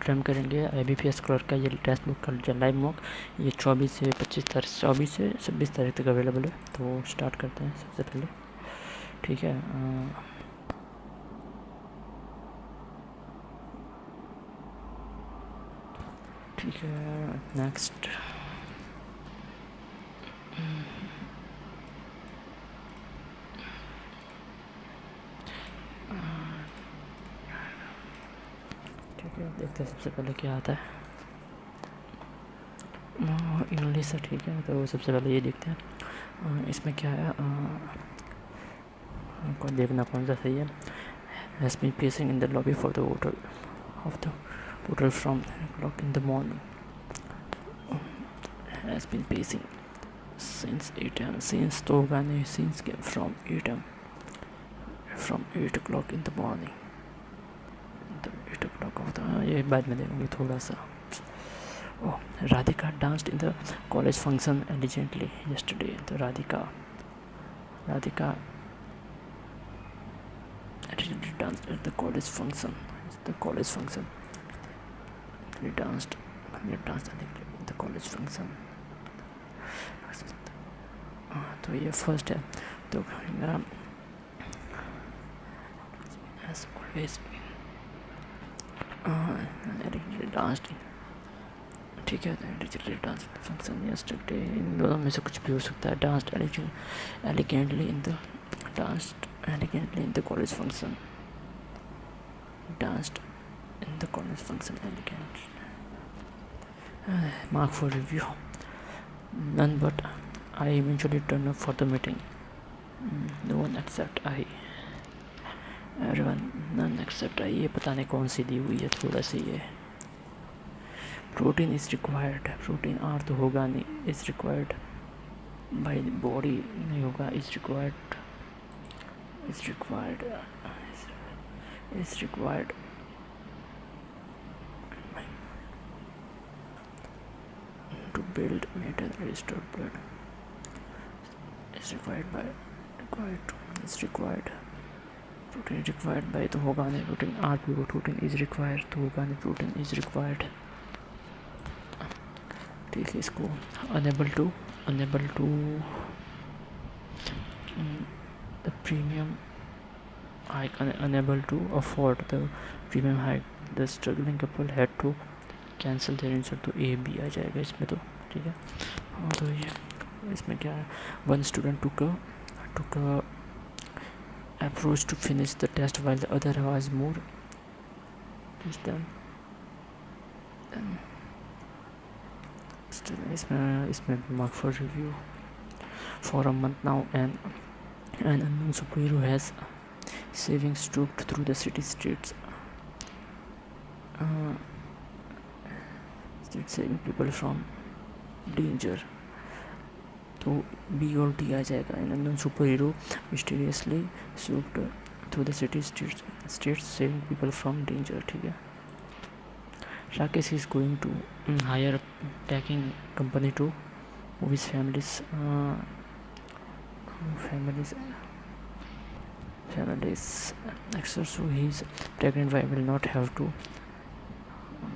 Attempt करेंगे IBPS clerk का। ये टेस्ट बुक का लाइव मॉक ये 24 से 25 तारीख 24 से 26 तारीख तक अवेलेबल है। तो स्टार्ट करते हैं सबसे पहले, ठीक है। ठीक है, नेक्स्ट ठीक है, देखते हैं सबसे पहले क्या आता है। इंग्लिश है, ठीक है। तो सबसे पहले ये देखते हैं इसमें क्या है, आपको देखना कौन सा सही है। Has been pacing in the lobby for the hotel of the hotel from 10 o'clock in the morning. Has been pacing since 8 am. Since तो होगा नहीं, since के from 8 am. From 8 o'clock in the morning. The 8 o'clock of the ये बाद में देखेंगे थोड़ा सा। Oh, Radhika danced in the college function elegantly yesterday. तो Radhika elegantly danced at the college function. It's the college function. He danced elegantly in the college function. तो ये first है। तो as always elegantly danced, ठीक है। Digital dance function yesterday, इन दोनों में से कुछ भी हो सकता है। Danced elegantly in the college function, danced in the college function elegantly. Mark for review, none but I eventually turn up for the meeting, no one except I, everyone none except I. ये पता नहीं कौन सी दी हुई है, थोड़ा सी ये। Protein is required, protein are तो होगा नहीं, is required by the body नहीं होगा, is required to build metal restore blood, is required protein required by तो होगा नहीं, प्रोटीन आर भी प्रोटीन इज़ रिक्वायर्ड तो होगा नहीं, प्रोटीन इज़ रिक्वायर्ड, ठीक है। इसको enable to the premium hike, enable to afford the premium hike, the struggling couple had to cancel their insult, तो ए बी आ जाएगा इसमें तो, ठीक है। तो ये इसमें क्या है, one student took a approach to finish the test while the other was more than इसमें mark for review. For a month now an unknown superhero has saving stalked through the city streets, saving people from danger, तो B और D आ जाएगा। An unknown super hero mysteriously swept through the city streets saving people from danger, ठीक है। Rakesh is going to hire packing company to move his families एक्सर्स, so his pregnant wife will not have to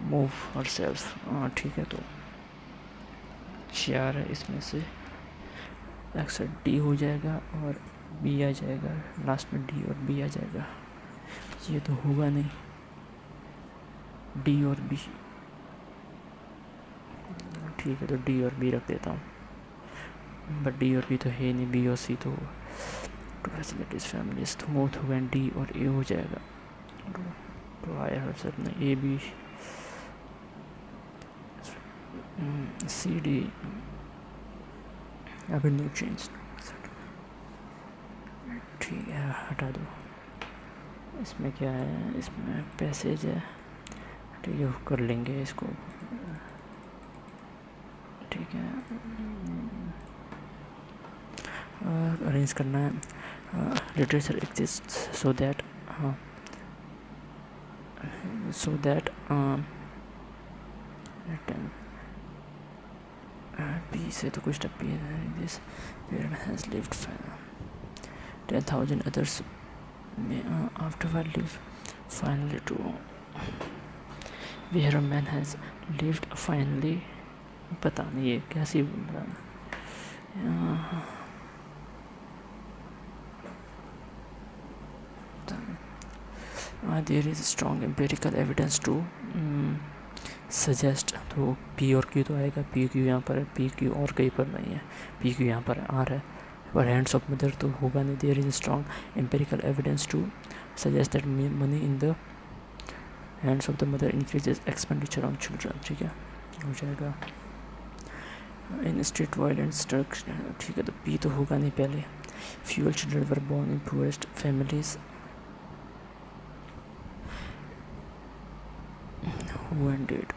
move herself, ठीक है। तो 4 है इसमें से, अक्सर डी हो जाएगा और बी आ जाएगा, लास्ट में डी और बी आ जाएगा। ये तो होगा नहीं, डी और बी, ठीक है। तो डी और बी रख देता हूँ, बट डी और बी तो है नहीं, बी और सी तो टू फैसिलिटीज फैमिलीज तो मूव होगा, डी और ए हो जाएगा। तो आया हर सब में ए बी सी डी, अभी नो चेंज, ठीक है, हटा दो। इसमें क्या है, इसमें पैसेज है, ठीक है, कर लेंगे इसको, ठीक है। अरेंज करना है, literature exist so that P से तो कुछ टप्पी है, this parent has lived 10,000 others may afterward live finally to where a man has lived finally. पता नहीं ये कैसी बताना. There is strong empirical evidence to suggest. तो P और Q तो आएगा, P Q यहाँ पर है, P Q और कहीं पर नहीं है, P Q यहाँ पर है, R है, पर hands of mother तो होगा नहीं. There is strong empirical evidence to suggest that money in the hands of the mother increases expenditure on children. ठीक है, हो जाएगा. In street violence, drugs. ठीक है, तो P तो होगा नहीं पहले. Few children were born in poorest families. Who ended?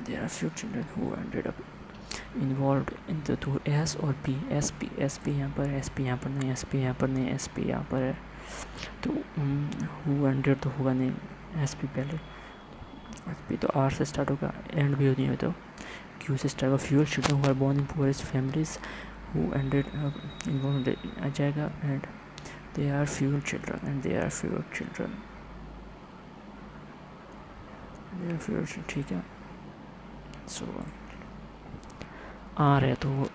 There are few children who ended up involved in the two. S और P. SP यहाँ पर, SP यहाँ पर नहीं, SP यहाँ पर नहीं, SP यहाँ पर है. तो who ended तो होगा नहीं, SP पहले. SP तो R से स्टार्ट होगा, एंड भी नहीं हो तो Q से स्टार्ट होगा. Few children who are born in poorest families who ended up involved आ जाएगा. And they are few children, and they are few children. They are few children. ठीक है. So R है तो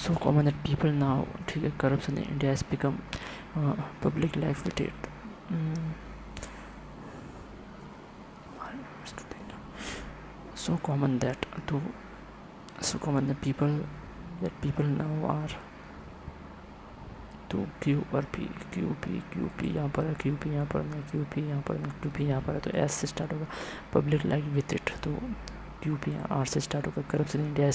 so common that people now. ठीक है, corruption in India has become public life with it. So common that people now are. तो Q और P, QP यहाँ पर है, QP यहाँ पर नहीं, QP यहाँ पर नहीं, QP यहाँ पर है. तो S से स्टार्ट होगा, पब्लिक लाइक विथ इट. तो QP R से स्टार्ट होगा. Corruption in India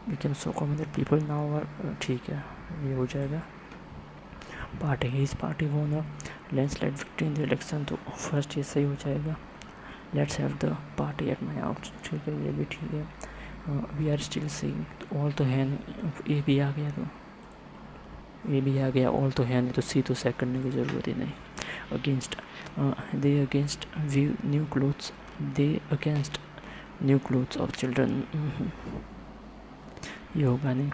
became so common that people now are. ठीक है, ये हो जाएगा. Party won a landslide victory in the election. तो फर्स्ट ये सही हो जाएगा. Let's have the party at my house. ठीक है, ये भी ठीक है. We are still seeing all तो है नहीं, ए भी आ गया, तो ये भी आ गया. ऑल तो है नहीं, तो सी तो सेट करने की ज़रूरत ही नहीं. Against new clothes of children. ये होगा नहीं.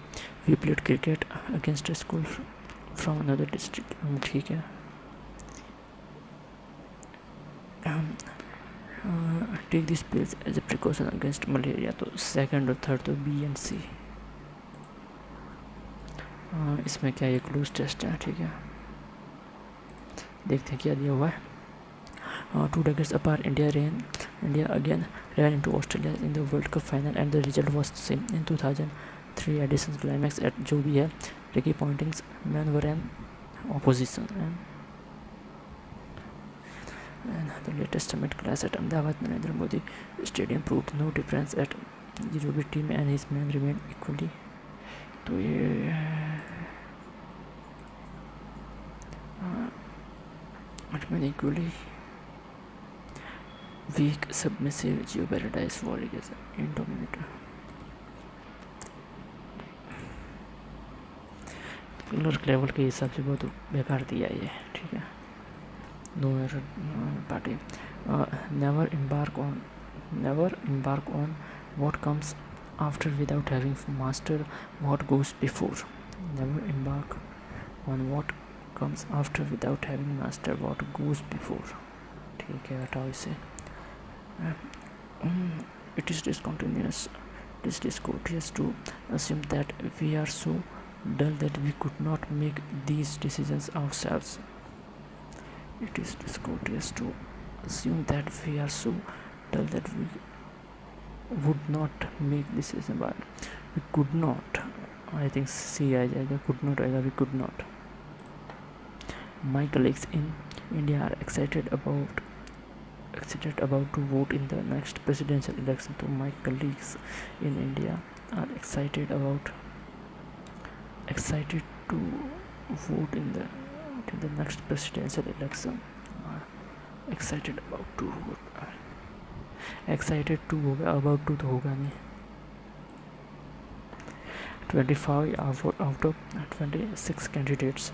We played cricket against school from another district. ठीक है. Take this pills as a precaution against malaria. तो सेकंड और थर्ड तो बी एंड सी. इसमें क्या ये क्लूज टेस्ट है. ठीक है, देखते हैं क्या दिया हुआ है. 2 decades apart, India again ran into Australia in the World Cup final, and the result was the same. In 2003 edition's climax at जो भी है, Ricky Ponting's men were an opposition, and the latest summit clash at Ahmedabad Narendra Modi Stadium proved no difference at जो भी team and his men remained equally. तो ये equally weak, submissive, Geoparadise, warriors, indominator. Clerk level के हिसाब से बहुत बेकार दिया ये. ठीक है, no error party. Never embark on what comes after without having mastered what goes before. Never embark on what comes after without having mastered what goes before. ठीक है, हटाओ इसे. It is discourteous to assume that we are so dull that we could not make these decisions ourselves. It is discourteous to assume that we are so dull that we would not make decisions, but we could not. I think C आ जाएगा, could not आएगा, we could not. My colleagues in India are excited about to vote in the next presidential election. So my colleagues in India are excited to vote in the next presidential election. Excited about to vote. Excited to होगा, about to तो होगा नहीं. 25 out of 26 candidates.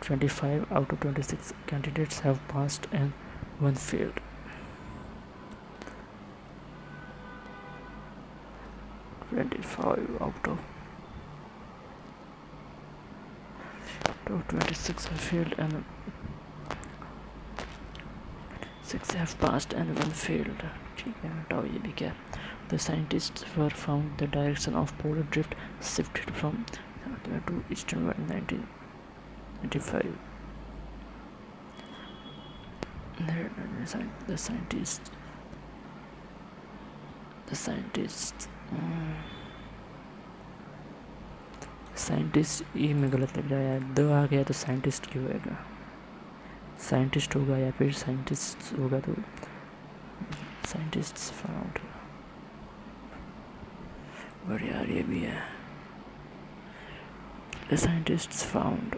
25 out of 26 candidates have passed and one failed. 25 out of 26 have failed and 6 have passed and 1 failed. ठीक है, हटाओ ये भी क्या. The scientists were found the direction of polar drift shifted from to easternward in 1995. The scientist ये में गलत लग रहा है यार. द आ गया तो साइंटिस्ट क्यों होगा. साइंटिस्ट होगा या फिर साइंटिस्ट होगा तो साइंटिस्ट्स फाउंड. बट यार ये भी है. The scientists found.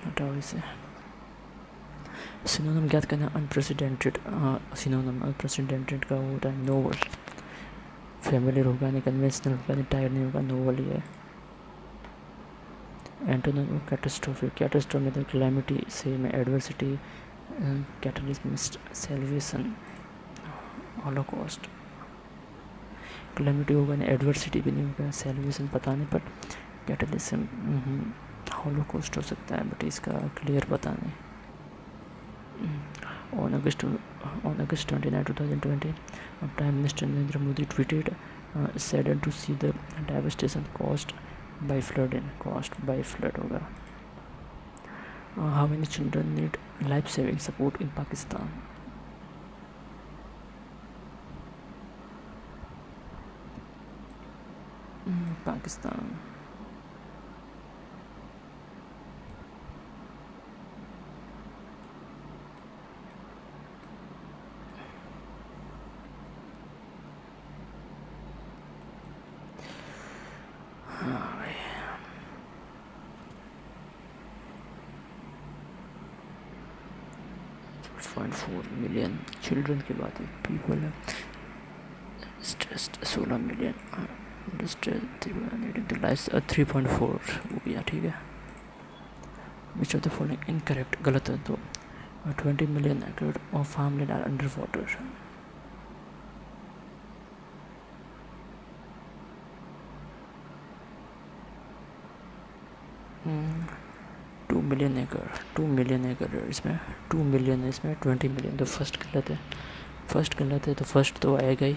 हटाओ इसे. सिनोनिम ज्ञात करना. अनप्रेसिडेंटेड. सिनोनिम अनप्रेसिडेंटेड का होता है नोवल. फैमिलियर होगा नहीं, कन्वेंशनल होगा नहीं, टायर नहीं होगा, नोवल ही है. एंटोनिम कैटास्ट्रोफे. कैटास्ट्रोफे मतलब कैलेमिटी से में एडवर्सिटी. कैटलिज्म सेल्वेशन. हॉलोकॉस्ट. कैलेमिटी होगा नहीं, एडवर्सिटी भी नहीं होगा, सेल्वेशन पता नहीं, पर कैटलिज्म हॉलोकॉस्ट हो सकता है, बट इसका क्लियर पता नहीं. On August 29, 2020, Prime Minister Narendra Modi tweeted, saddened to see the devastation caused by flood होगा. How many children need life-saving support in Pakistan? Pakistan. Million children की बात है. पीपल है stressed. 16 million needing the life. 3.4 हो गया. ठीक है. Which of the following incorrect. गलत है तो. 20 million acres of farmland are underwater. Two million एकड़ इसमें 2 मिलियन है, इसमें 20 मिलियन. तो फर्स्ट गलत है. तो फर्स्ट तो आएगा ही.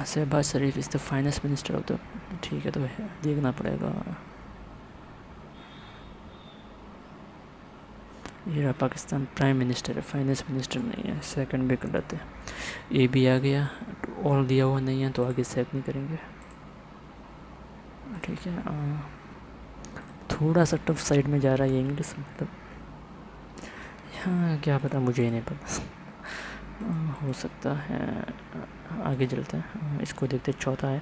Shahbaz Sharif is the finance minister of the. ठीक है, तो देखना पड़ेगा. ये पाकिस्तान प्राइम मिनिस्टर है, फाइनेंस मिनिस्टर नहीं है. सेकंड भी गलत है. ए भी आ गया. ऑल दिया हुआ नहीं है तो आगे चेक नहीं करेंगे. ठीक है. थोड़ा सा टफ साइड में जा रहा है ये इंग्लिश, मतलब हाँ क्या पता, मुझे ही नहीं पता. हो सकता है. आगे चलते हैं. इसको देखते. चौथा है.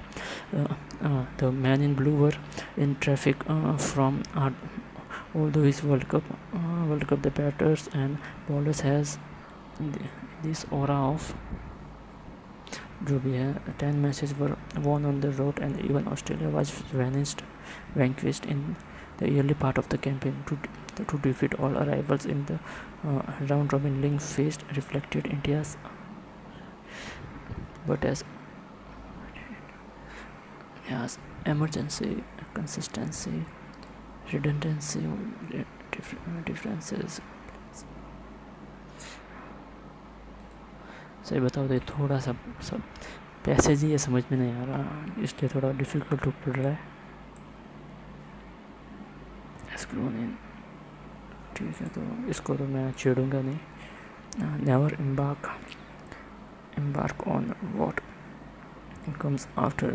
The man in blue were in traffic from although his World Cup the batters and bowlers has this aura of. जो भी है. 10 matches were won on the road and even Australia was vanquished in the early part of the campaign to defeat all rivals in the round robin link faced reflected India's but as emergency, consistency, redundancy, differences. सही बताओ तो थोड़ा सा सब passage ही ये समझ में नहीं आ रहा, इसलिए थोड़ा डिफ़िकल्ट पड़ रहा है. ठीक है, तो इसको तो मैं छेड़ूंगा नहीं. Never embark on what comes after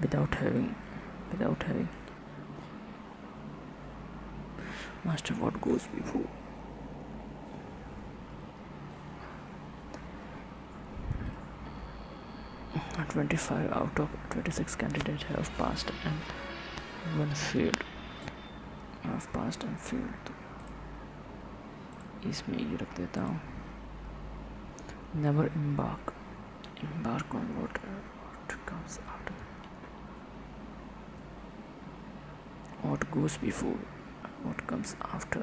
without having master what goes before. Uh, 25 out of 26 candidates have passed and one failed. तो इसमें ये रख देता हूँ. never embark on what comes after, what goes before, what comes after.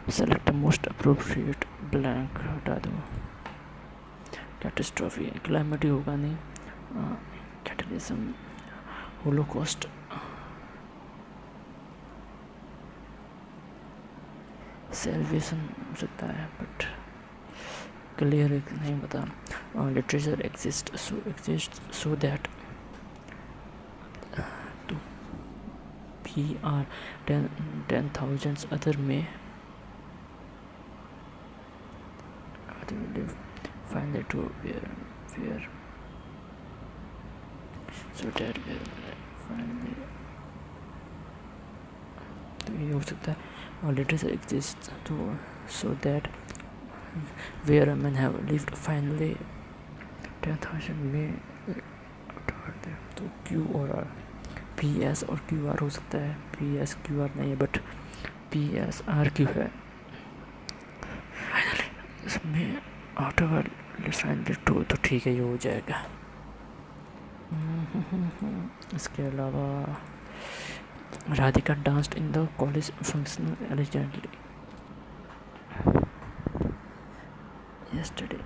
Select the most appropriate blank हटा दो, catastrophe climate ही होगा नहीं, कैटलिज्म, होलोकॉस्ट, सेल्वेशन हो सकता है बट क्लियर नहीं पता। Literature exist so that to PR 10,000 other may live finally to where so that finally, तो ये हो सकता है। और लिटरेचर एग्जिस्ट तो so that where men have lived finally 10,000 may, तो Q और R, PS और QR हो सकता है, PS QR नहीं है बट PS RQ है। इसमें आफ्टर फाइनली टू, तो ठीक है ये हो जाएगा। इसके अलावा Radhika danced in the college function elegantly yesterday.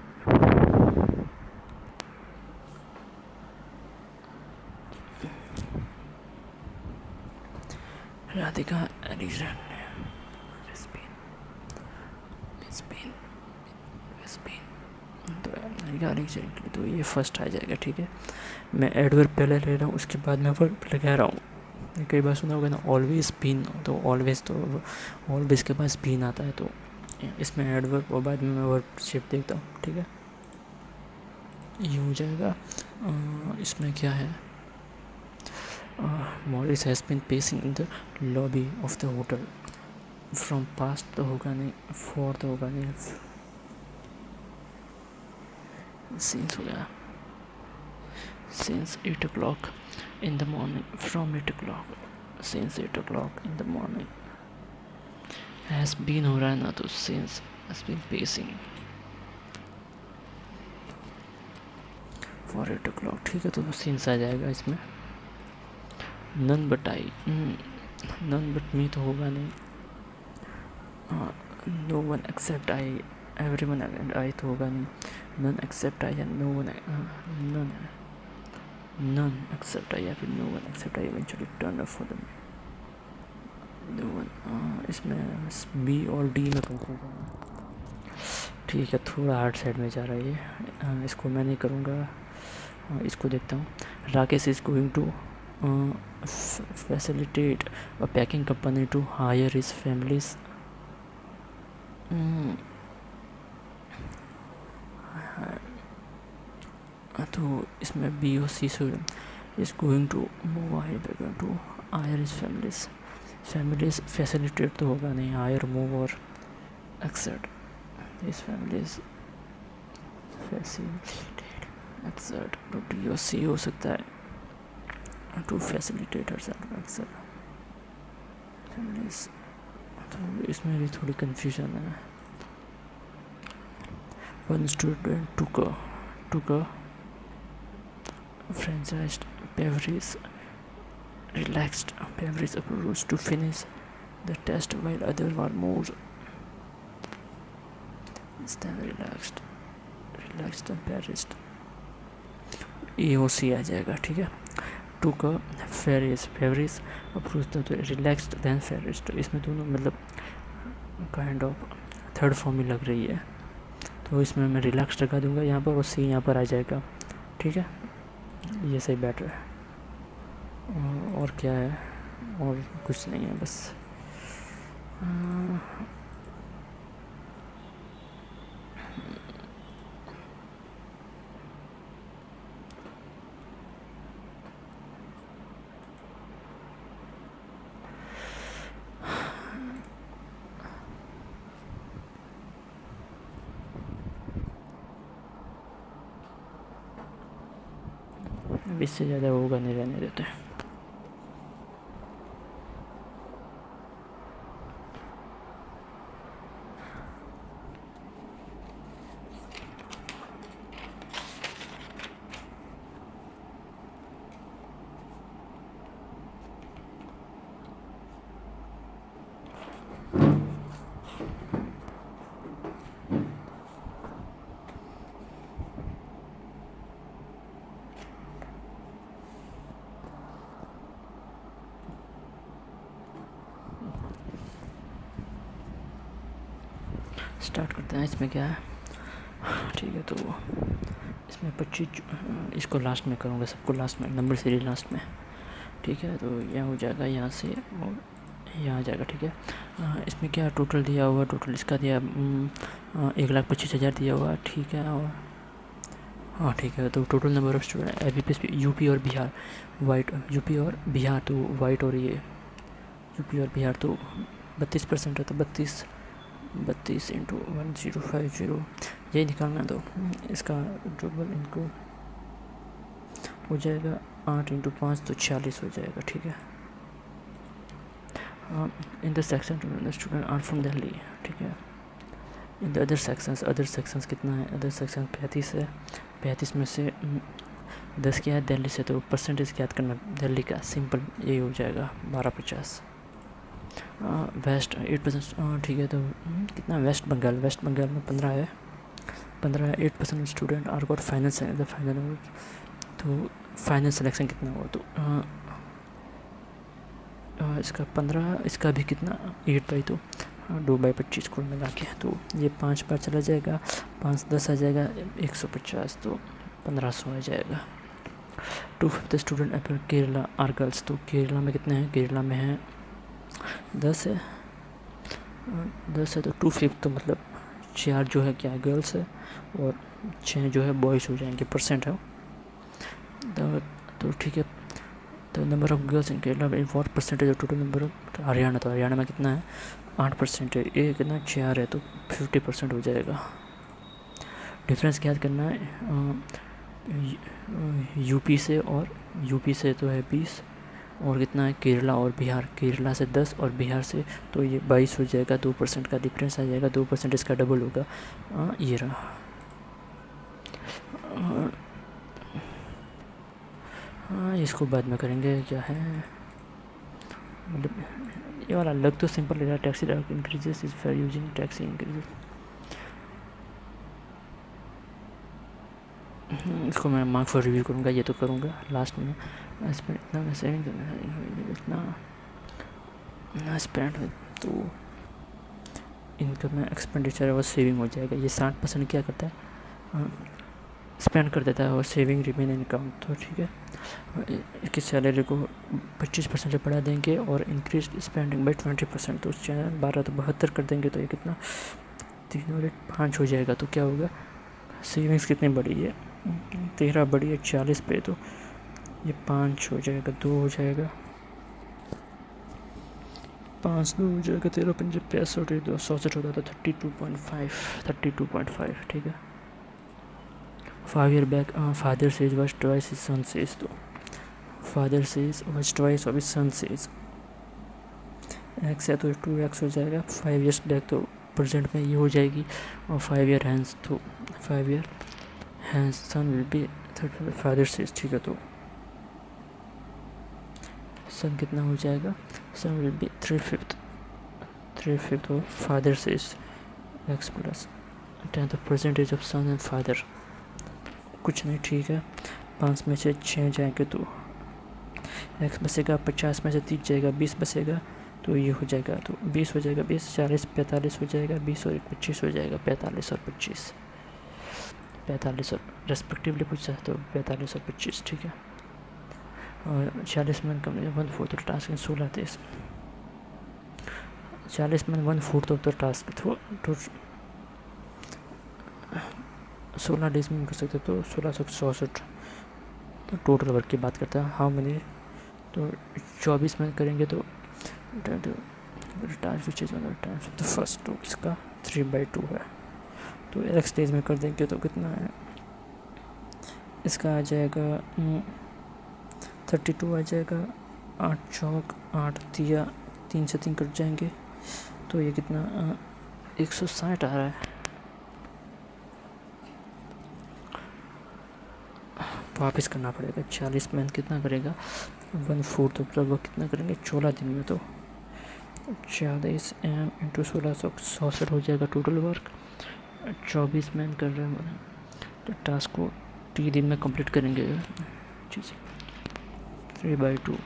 Radhika elegantly, तो ये फर्स्ट आ जाएगा। ठीक है, मैं एडवर्ब पहले ले रहा हूँ, उसके बाद मैं वर्ब लगा रहा हूँ। कई बार सुना होगा ना ऑलवेज बीन, तो ऑलवेज तो ऑलवेज के पास बीन आता है, तो इसमें एडवर्ब और बाद में मैं वर्ब शेप देखता हूँ। ठीक है, ये हो जाएगा। इसमें क्या है, Morris has been pacing in the lobby of the hotel from past, तो होगा नहीं, फॉर तो होगा नहीं, सिंस हो गया, since 8 o'clock in the morning, from 8 o'clock, since 8 o'clock in the morning, has been हो रहा है ना, तो since has been pacing for 8 o'clock। ठीक है, तो since आ जाएगा इसमें। none but I, none but me तो होगा नहीं, no one except I, everyone and I तो होगा नहीं, none except I and no one, none except I या फिर no one except I eventually turned up for them, no one। इसमें B और D में कंफ्यूजन है। ठीक है, थोड़ा हार्ड साइड में जा रहा है ये, इसको मैं नहीं करूँगा। इसको देखता हूँ। Rakesh is going to facilitate a packing company to hire his families, तो इसमें बी और C is going to move to hire his families facilitate तो होगा नहीं, हायर मूव और exit his families facilitate exit, तो डी और सी हो सकता है, to facilitate herself एक्सेट फैमिलीज। तो इसमें भी थोड़ी कंफ्यूजन है। One student took a franchised beverage relaxed beverage approach to finish the test, while others were more than relaxed and embarrassed। EOC आ जाएगा। ठीक है, took a beverage approach to relaxed then embarrassed, तो इसमें दोनों मतलब kind of third form ही लग रही है, तो इसमें मैं रिलैक्स लगा दूंगा यहाँ पर और सी यहाँ पर आ जाएगा। ठीक है, ये सही बेटर है। और क्या है, और कुछ नहीं है बस। इससे ज़्यादा होगा नहीं, रहने देते हैं। स्टार्ट करते हैं। इसमें क्या है, ठीक है, तो इसमें 25, इसको लास्ट में करूँगा, सबको लास्ट में, नंबर सीरीज लास्ट में, ठीक है। तो यह हो जाएगा यहाँ से और यहाँ आ जाएगा, ठीक है। इसमें क्या टोटल दिया हुआ, टोटल इसका दिया 1,25,000 दिया हुआ, ठीक है। और हाँ ठीक है, तो total number of student UP और बिहार वाइट, यूपी और बिहार तो वाइट, और ये यूपी और बिहार तो 32% है, तो 32 इंटू 1050 यही निकालना। तो इसका टोटल इनको हो जाएगा 8 इंटू 5 तो 46 हो जाएगा, ठीक है। In the section student are from Delhi, ठीक है। इन द अदर सेक्शंस कितना है, अदर सेक्शन 35 है, 35 में से 10 क्या है दिल्ली से, तो परसेंटेज याद करना दिल्ली का, सिंपल यही हो जाएगा 1250। वेस्ट 8%, ठीक है। तो कितना, वेस्ट बंगाल में 15 है, 8% स्टूडेंट आर गॉट फाइनल तो फाइनल सिलेक्शन कितना हुआ, तो इसका 15, इसका भी कितना 8/2, 2/25 कुल मिला के, तो ये 5 बार चला जाएगा, 5 10 आ जाएगा 150, तो 1500 आ जाएगा। 2/5 student upper Kerala are girls, तो केरला में कितने हैं, केरला में है 10 है, 10 है, तो 2/5 तो मतलब 4 जो है क्या गर्ल्स है और 6 जो है बॉयज़ हो जाएंगे, परसेंट है। तो ठीक है, तो number of girls in Kerala what percentage of total number of Haryana, तो हरियाणा में कितना है 8% है, ये कितना 4 है, तो 50% हो जाएगा। डिफरेंस क्या करना है, यूपी से, और यूपी से तो है 20, और कितना है केरला और बिहार, केरला से 10 और बिहार से, तो ये 22 हो जाएगा, 2% का डिफरेंस आ जाएगा, 2% इसका डबल होगा, ये रहा। हाँ इसको बाद में करेंगे, क्या है मतलब ये वाला लग तो सिंपल लग रहा है, taxi increases is fair using taxi increases. इसको मैं मार्क फॉर रिव्यू करूँगा, ये तो करूँगा लास्ट में। इसमें इतना मैं सेविंग इतना स्पेंड, तो इनकम में एक्सपेंडिचर और सेविंग हो जाएगा। ये 60% क्या करता है, स्पेंड कर देता है, और सेविंग रिमेन इनकम, तो ठीक है। इसकी सैलरी को 25% से बढ़ा देंगे, और इंक्रीज स्पेंडिंग बाई 20%, तो 12 तो 72 कर देंगे, तो ये कितना 3 और 5 हो जाएगा। तो क्या होगा, सेविंग्स कितनी बढ़ी है 13 बढ़ी है 40 पे, तो ये 5 हो जाएगा, 2 हो जाएगा, 5 2 हो जाएगा, 13 5 65, 2 67 होता था 32.5, ठीक है। 5 year back father says was twice his son says, तो father says was twice of his son says, x है तो 2x हो जाएगा। 5 years बैक तो प्रेजेंट में ये हो जाएगी, और 5 year हैंस तो 5 year hence son will be father's सेज, ठीक है। तो सन कितना हो जाएगा, son will be 3/5 of father's x एक्स प्लस 10 percentage of son and father, कुछ नहीं, ठीक है। 5 में से 6 जाएंगे तो एक्स बचेगा, 50 में से 30 जाएगा, 20 बचेगा, तो ये हो जाएगा, तो 20 हो जाएगा, 20 40 45 हो जाएगा, 20 और 25 हो जाएगा, 45 और 25, 45 और रेस्पेक्टिवली पूछा है, तो 45 और 25, ठीक है। और 40 में कम 1/4 तो टास्क 16 30, 40 में 1/4 तो टास्क तो 16 डेज में कर सकते, तो 1664, तो टोटल वर्क की बात करता है हाउ मेनी, तो 24 में करेंगे, तो टाइम्स फर्स्ट, तो इसका 3/2 है, तो एक्स डेज में कर देंगे, तो कितना है, इसका आ जाएगा 32 आ जाएगा, 8 चौक 8 दिया, 3 से 3 कट जाएंगे, तो ये कितना 160 आ रहा है। वापस करना पड़ेगा, 40 में कितना करेगा 1/4, तो मतलब कितना करेंगे 14 दिन में, तो 40 इंटू 16 हो जाएगा टोटल वर्क। 24 में कर रहे हैं, तो टास्क को 3 दिन में कंप्लीट करेंगे, 3/2।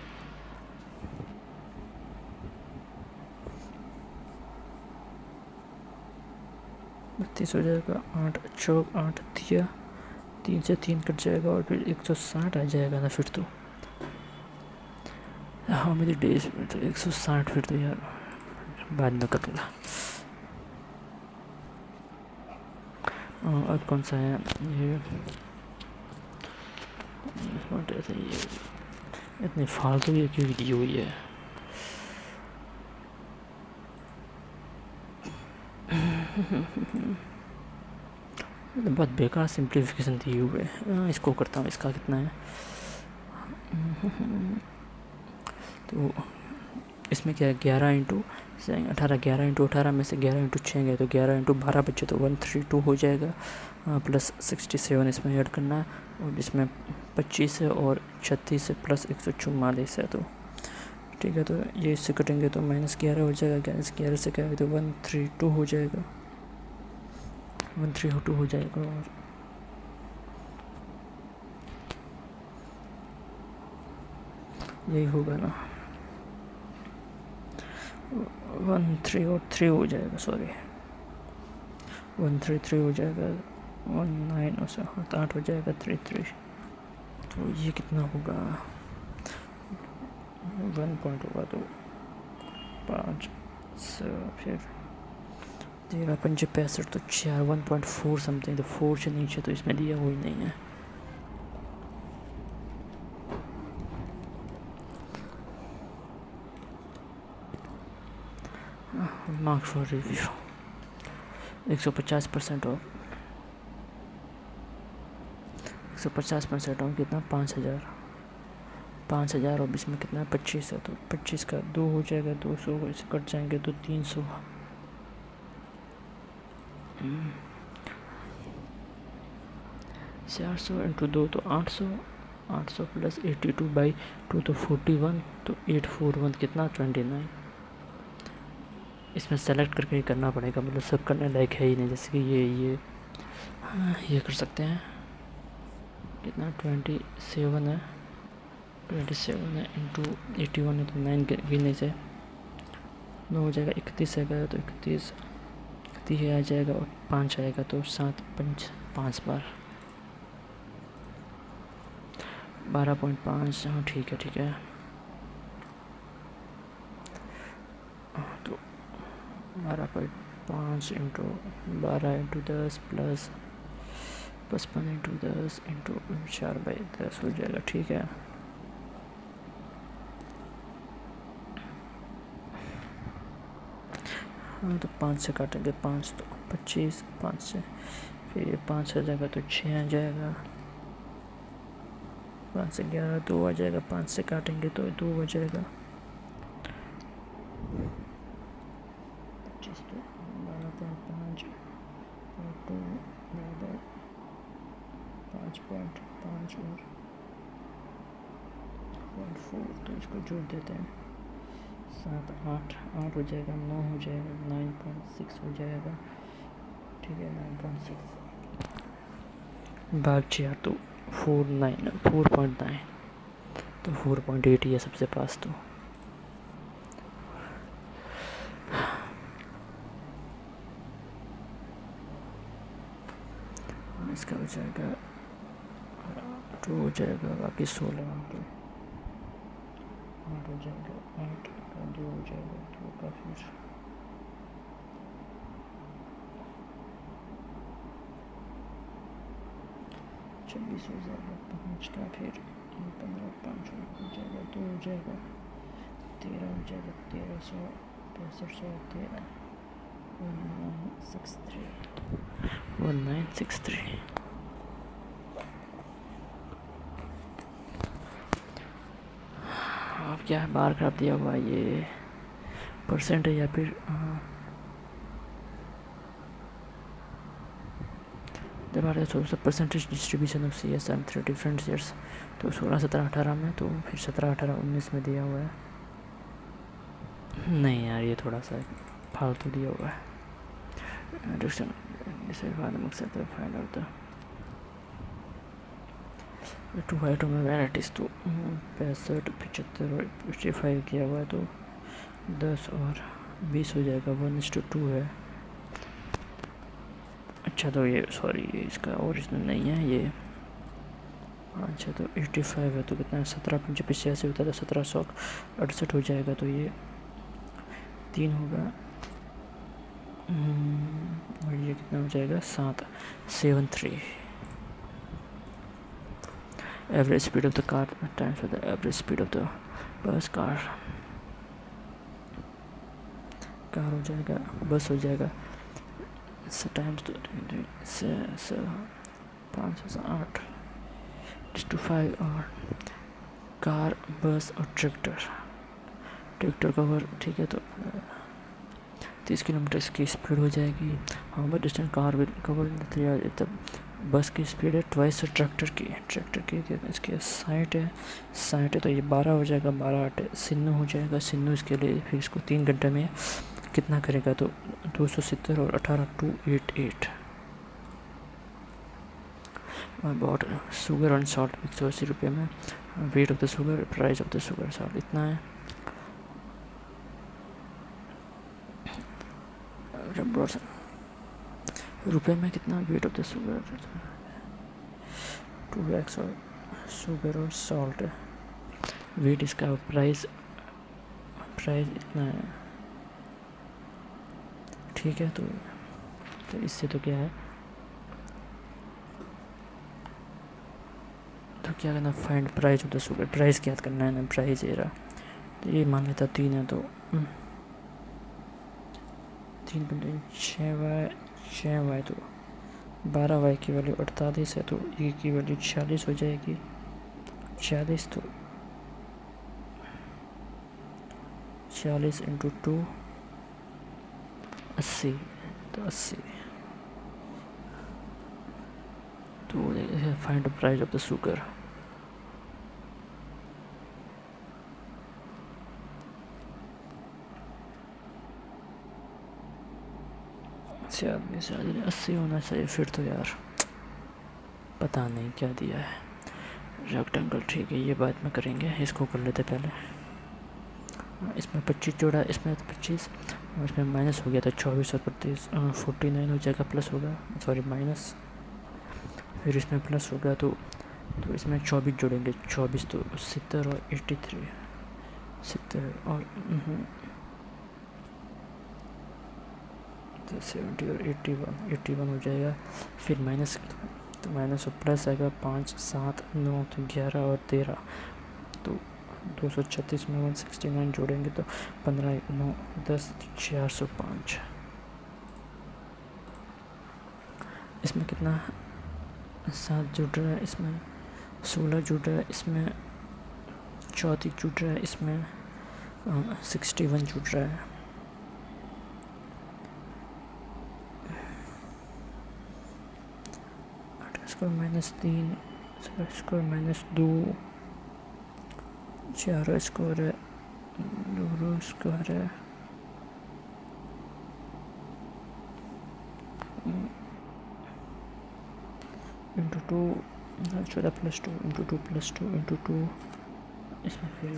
32 हो जाएगा। 8 चौक 8 दिया, 3 से 3 कट जाएगा और फिर 160 आ जाएगा ना फिर तो। हाँ मेरी डेज में तो 160 फिर तो यार बाद में करूँगा। अब कौन सा है ये इतनी फालतू ये क्यों वीडियो हुई है। बहुत बेकार सिंप्लीफिकेशन दी हुई है। इसको करता हूँ, इसका कितना है तो इसमें क्या है 11 इंटू 18, 11 इंटू 18 में से 11 इंटू 6 गए तो 11 इंटू 12 बचे तो 132 हो जाएगा। प्लस 67 इसमें ऐड करना है और इसमें 25 है और 36 है प्लस 144 है। तो ठीक है, तो ये इससे कटेंगे तो -11 हो जाएगा। 11 से क्या है तो 132 हो जाएगा, 132 हो जाएगा। और यही होगा ना, 13 और 3 हो जाएगा, सॉरी 133 हो जाएगा, 19 और 8 हो जाएगा 33। तो ये कितना होगा 1 पॉइंट होगा तो 5 से फिर 13 5 65 तो 4 1.4 समथिंग। तो 4 से नीचे तो इसमें दिया हुआ ही नहीं है। Marks for review 150% of, 150% of कितना 5000 और इसमें कितना 25 है तो 25 का 2 हो जाएगा, 200 इसे कट जाएंगे तो 300। 400 इंटू 2 तो 800, 800 प्लस 82/2 तो 41, तो 841 कितना 29। इसमें सेलेक्ट करके ही करना पड़ेगा, मतलब सब करने लायक है ही नहीं। जैसे कि ये हाँ ये कर सकते हैं, कितना 27 है, 27 है इंटू 81 है तो 9 गिनने से 9 हो जाएगा। 31 है तो 31 आ जाएगा और 5 आएगा तो 7 5 5 बार 12.5। हाँ ठीक है तो 12.5 into 12 into 10 plus 55 into 10 into 4/10 हो जाएगा। ठीक है, हाँ तो 5 से काटेंगे 5 तो 25, 5 से फिर ये 5 आ जाएगा तो 6 आ जाएगा, 5 से 11 2 आ जाएगा, 5 से काटेंगे तो 2 हो जाएगा। 25 तो 12.5 और 2 बराबर 5.5 और 0.4 तो इसको जोड़ देते हैं 7 8 8 हो जाएगा, 9 हो जाएगा, 9.6 हो जाएगा। ठीक है 9.6 भाग 6 तो 4.9 तो 4.8 ही है सबसे पास। तो इसका हो जाएगा 2 हो जाएगा, बाकी 16 तो 8 हो जाएगा, 8 का 2 हो जाएगा, 2 का फिर 26 हो जाएगा, 5 का फिर 15 5 हो जाएगा, 2 हो जाएगा, 13 हो जाएगा, 1300 6513 1963। अब क्या है बार खराब दिया हुआ, ये परसेंट है या फिर थोड़ा सा percentage distribution of CSR through different years. तो 16 17 18 में, तो फिर 17 18 19 में दिया हुआ है। नहीं यार ये थोड़ा सा फालतू दिया हुआ है। फाइंड आउट द 2 आइटम में वैराइटीज तो 65 75 और 55 किया हुआ है तो 10 और 20 हो जाएगा। 1:2 है अच्छा तो ये सॉरी ये इसका ओरिजिनल नहीं है ये। अच्छा तो 85 है तो कितना है 17 होता था 1768 हो जाएगा तो ये 3 होगा। और ये कितना हो जाएगा 773। Average speed of the car times the average speed of the bus car हो जाएगा बस हो जाएगा टाइम्स 508 टू 5 और कार बस और ट्रैक्टर कवर ठीक है तो 30 किलोमीटर की स्पीड हो जाएगी। How much distance car will cover तब बस की स्पीड है ट्वाइस ट्रैक्टर की इसकी 60 है तो ये 12 हो जाएगा 12 8 सिन्नू हो जाएगा सिन्नू इसके लिए फिर इसको 3 घंटे में कितना करेगा तो 270 और 18 288। अबाउट शुगर एंड सॉल्ट 180 रुपये में weight of the sugar price of the sugar salt इतना है। रुपये में कितना weight of the sugar 2x और शुगर और सॉल्ट है वेट इसका प्राइस इतना है ठीक है तो इससे तो क्या है तो क्या करना find price of the sugar price क्या करना है ना प्राइस ये रहा तो ये मान लेता 3 है तो 6y तो 12y की वैल्यू 48 है तो e की वैल्यू 46 हो जाएगी 46 तो 40 इंटू 2 80 तो 80 तो find the price of the sugar से आदमी से 80 होना चाहिए फिर तो यार पता नहीं क्या दिया है रेक्टेंगल ठीक है ये बाद में करेंगे इसको कर लेते पहले। इसमें 25 जोड़ा इसमें 25 और इसमें माइनस हो गया था 24 और 32 49 हो जाएगा प्लस होगा सॉरी माइनस फिर इसमें प्लस होगा तो इसमें 24 जोड़ेंगे 24 तो 70 और 83 70 और 70 और 81 हो जाएगा फिर माइनस तो माइनस और प्लस आएगा 5 7 9 तो 11 और 13 तो 236 में 169 जोड़ेंगे तो 15 9 10 405। इसमें कितना 7 जुड़ रहा है इसमें 16 जुड़ रहा है इसमें 34 जुड़ रहा है इसमें 61 जुड़ रहा है -3 -2 4 स्क्वायर है 2 स्क्वायर है इंटू 2 14 + 2 इंटू 2 + 2 इंटू 2 इसमें फिर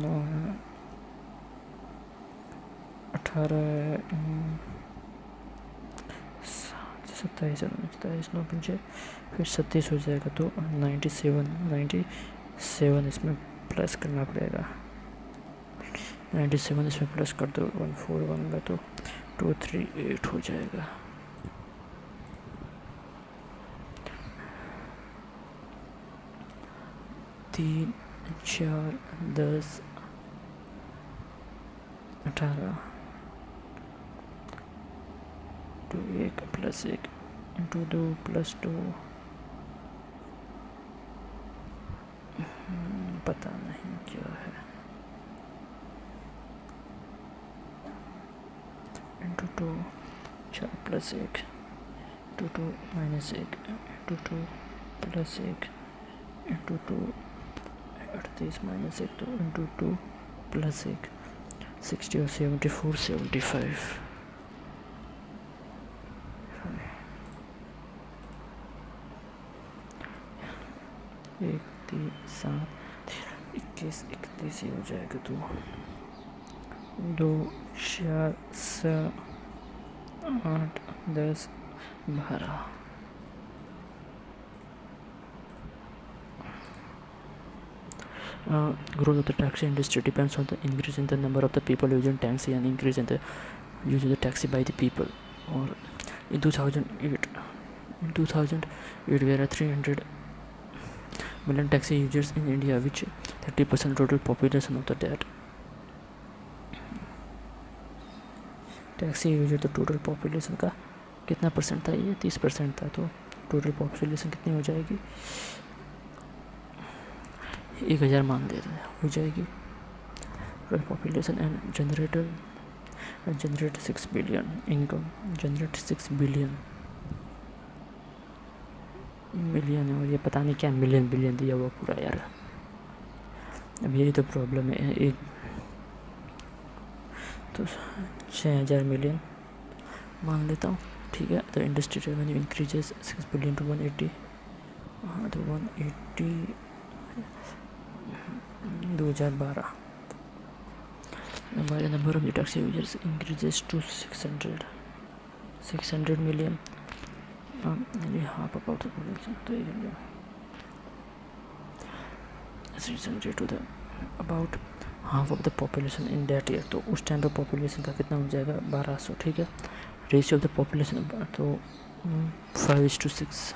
9 है 18 27 9 5 फिर 37 हो जाएगा तो 97 इसमें प्लस करना पड़ेगा 97 इसमें प्लस कर दो 141 में तो 238 हो जाएगा। तीन 4 10 18 तो 1 + 1 इंटू 2 + 2 पता नहीं क्या है इंटू 2 4 + 1 इंटू 2 -1 इंटू 2 + 1 इंटू 2 38 -1 तो इंटू 2 + 1 60 और 74 75 1 3 7 21 31 ही हो जाएगा तो 2 4 6 8 10 12. Growth of the taxi industry depends on the increase in the number of the people using taxi and increase in the use of the taxi by the people. Or in 2008 there are 300 million taxi users in India, which 30% total population of the that. Taxi user तो total population का कितना percent था? ये 30% था। तो total population कितनी हो जाएगी? 1000 मान दे रहे हैं, हो जाएगी total population. And generate 6 billion income, generate 6 billion million है, और ये पता नहीं क्या मिलियन बिलियन दिया हुआ पूरा यार। अब यही तो प्रॉब्लम है। एक तो 6000 मिलियन मान लेता हूँ, ठीक है। तो industry revenue increases 6 billion to 180। हाँ तो 180 2012। हमारे number of taxi users increases to 600 million, half about तो 600 to the about half of the population in that year. तो उस टाइम पे पॉपुलेशन का कितना हो जाएगा? 1200, ठीक है। रेशियो ऑफ द पॉपुलेशन तो 5:6।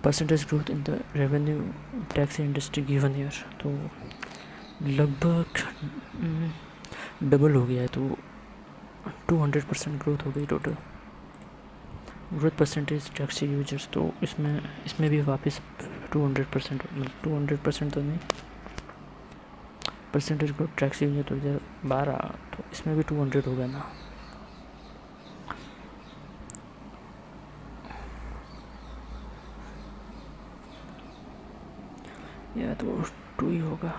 Percentage growth in the revenue taxi industry given year, तो लगभग डबल हो गया है। तो 200% ग्रोथ हो गई total growth percentage taxi users. तो इसमें भी वापस 200%, 200% तो नहीं, परसेंटेज ग्रोथ टैक्सी यूजर 2012, तो इसमें भी 200 होगा ना। या तो 2 ही होगा।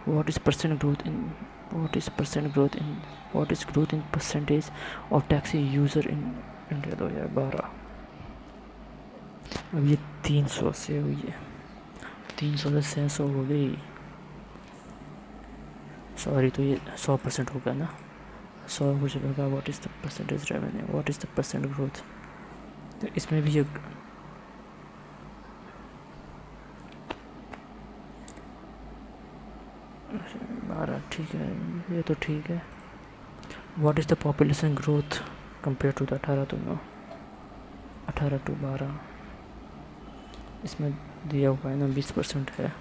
What is growth in percentage of taxi user in India 2012? अब ये 300 से हुई है, 300 से 600 हो गई। सॉरी, तो ये 100% होगा ना, 100 हो जाएगा। What is the percentage revenue, what is the percent growth? तो इसमें भी ये 12, ठीक है, ये तो ठीक है। What is the population growth compare to the 18 to 9, 18 to 12? इसमें दिया हुआ है ना 20% है।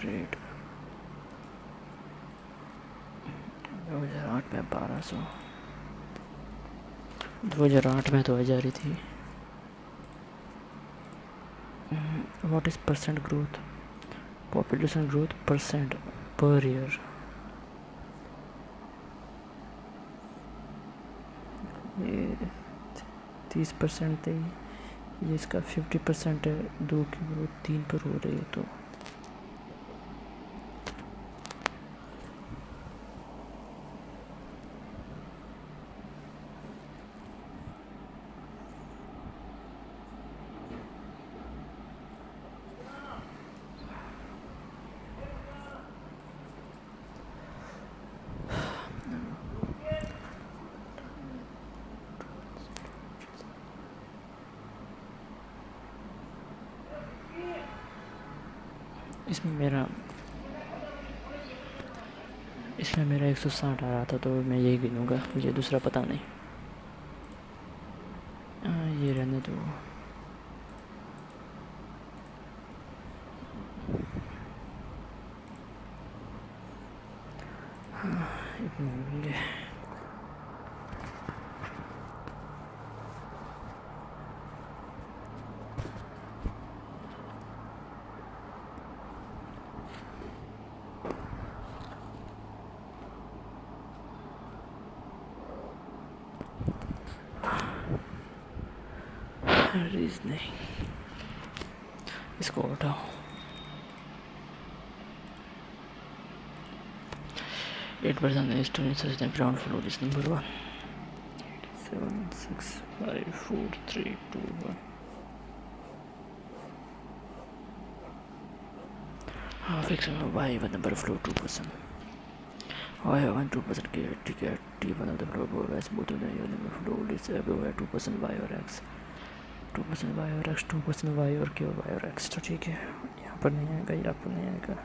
रेट 2008 में 1200, 2008 में तो 1000 ही थी। What is percent growth, population growth percent per year? ये 30% थी, ये इसका 50% है। 2 की ग्रोथ 3 पर हो रही है। तो इसमें मेरा 160 आ रहा था, तो मैं यही गिनूंगा, मुझे दूसरा पता नहीं। ये रहने दो। इतना होंगे। रीजनिंग, इसको हटाओ। Eight percent ground floor is number 1। 7 6 5 4 3 2 1। Fix Y one number floor 2%। I have 2% ticket T1 of the floor as both of the floor is everywhere 2% Y और X, 2% Y और X, 2% Y और Q Y और X। तो ठीक है, यहाँ पर नहीं आएगा, यहाँ पर नहीं आएगा।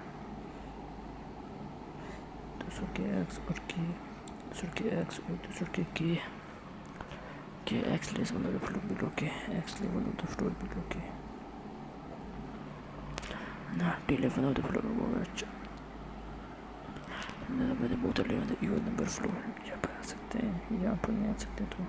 दूसरे के X और K, दूसरे के X और दूसरे के X less one of the floor below K, X less one of the floor below K, ना T less one of the floor below H। मैंने बोतल ले इवन नंबर फ्लोर यहाँ पर आ सकते हैं, यहाँ पर नहीं आ सकते। तो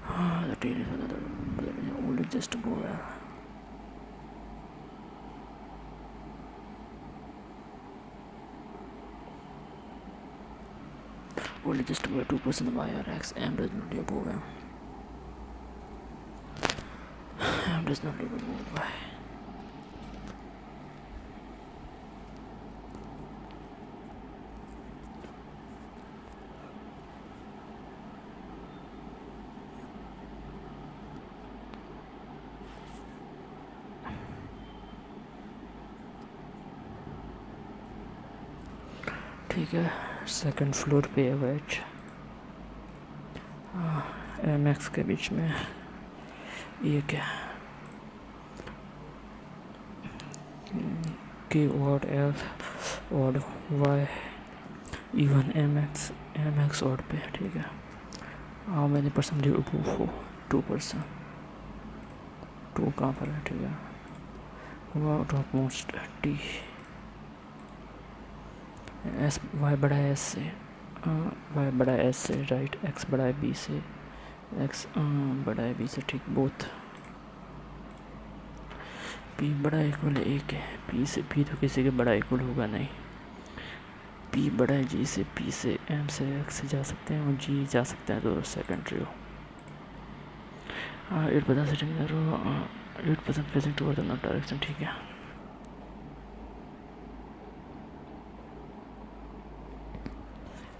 हाँ ओल्ड जस्ट गो है। Only just about 2% of IRX. M does not live over. M does not live over. ठीक है, सेकंड फ्लोर पे है वेज MX के बीच में। ये क्या K और F और Y इवन MX और पे। ठीक है, how many percent due to 2%। 2 कहाँ पर है? ठीक है, top most T S Y बड़ा है एस से, वाई बड़ा है एस से राइट, एक्स बड़ा है बी से, एक्स बड़ा है बी से। ठीक, बोथ पी बड़ा इक्वल एक है पी से, पी तो किसी के बड़ा इक्वल होगा नहीं। पी बड़ा है जी से, पी से एम से एक्स से जा सकते हैं और जी जा सकता है तो सेकेंडरी हो। 8% setting 8% facing toward the not direction. ठीक है,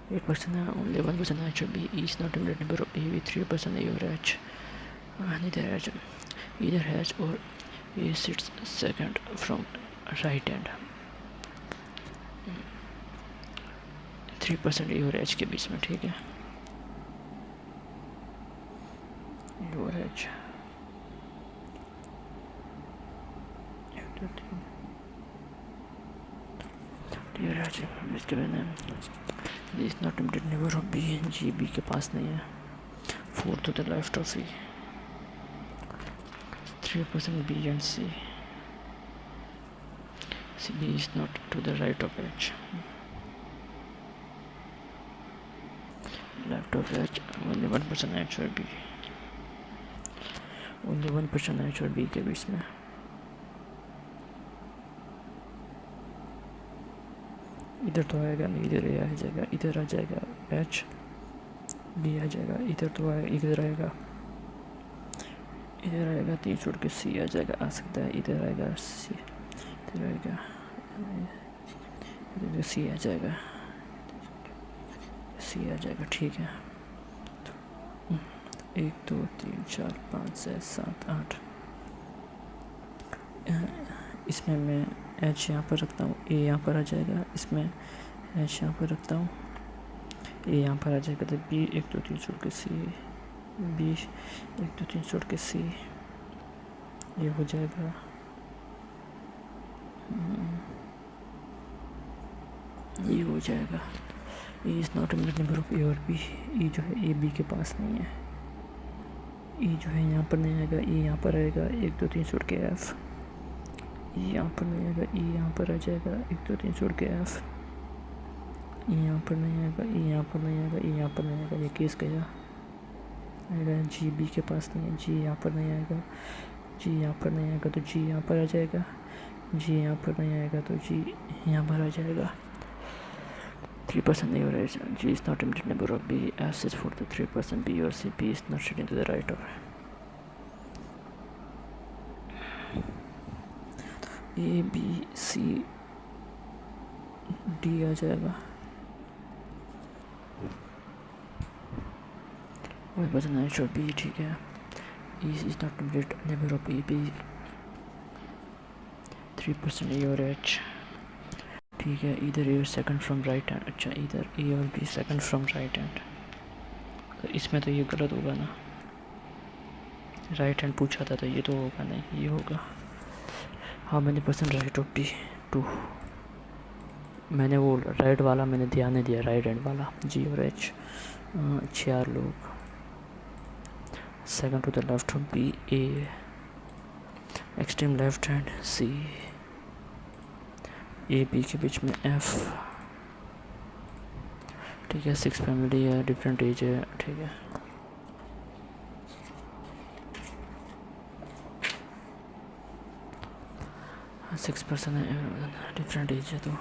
8% only 1% H or B is not limited number of A with 3% A or H. Neither H, either H or A sits second from right hand। 3% A और H के बीच में। ठीक है, A और H इसके बाद is not limited neighbour of B, G B के पास नहीं है। 4 to the left of E, 3% B and C, B is not to the right of H, left of H only 1% H और B, only 1% H और B के बीच में। इधर तो आएगा नहीं, इधर ए आ जाएगा, इधर आ जाएगा H, B आ जाएगा, इधर तो आएगा, इधर आएगा, इधर आएगा 3 छोड़ के C आ जाएगा, आ सकता है, इधर आएगा C, इधर आएगा, इधर C आ जाएगा, C आ जाएगा। ठीक है, 1 2 3 4 5 6 7 8। इसमें मैं H यहाँ पर रखता हूँ, A यहाँ पर आ जाएगा, इसमें H यहाँ पर रखता हूँ, A यहाँ पर आ जाएगा, तो B 1 2 3 छोड़ के C, B 1 2 3 छोड़ के C, ये हो जाएगा। ये हो जाएगा। E is not limited number of A और B। E जो है A B के पास नहीं है। E जो है यहाँ पर नहीं आएगा, E यहाँ पर आएगा, 1 2 3 छोड़ के F, E यहाँ पर नहीं आएगा, E यहाँ पर आ जाएगा, 1 2 3 छोड़ के F, E यहाँ पर नहीं आएगा, E यहाँ पर नहीं आएगा, E यहाँ पर नहीं आएगा, ये केस गया। आएगा, जी बी के पास नहीं है, जी यहाँ पर नहीं आएगा, जी यहाँ पर नहीं आएगा तो जी यहाँ पर आ जाएगा, जी यहाँ पर नहीं आएगा तो जी यहाँ पर आ जाएगा। 3% नहीं हो रहा है, G is not immediate neighbour of B, S is for the 3% B और C, B is not shifting to the right of A B C D आ जाएगा। और बचना है शॉर्ट बी, ठीक है। E is not immediate neighbour of A B, 3% A और H, ठीक है। इधर A second from right hand, अच्छा इधर ए और B second from right hand, तो इसमें तो ये गलत होगा ना, राइट हैंड पूछा था तो ये तो होगा नहीं, ये होगा। How many percent right of B, 2। मैंने वो राइट वाला मैंने ध्यान नहीं दिया, राइट हैंड वाला जी और एच, 4 लोग। Second to the left of B A, extreme left hand C, A B के बीच में एफ, ठीक है। 6 फैमिली है, डिफरेंट एज है, ठीक है। सिक्स पर्सन है, डिफरेंट एज है, तो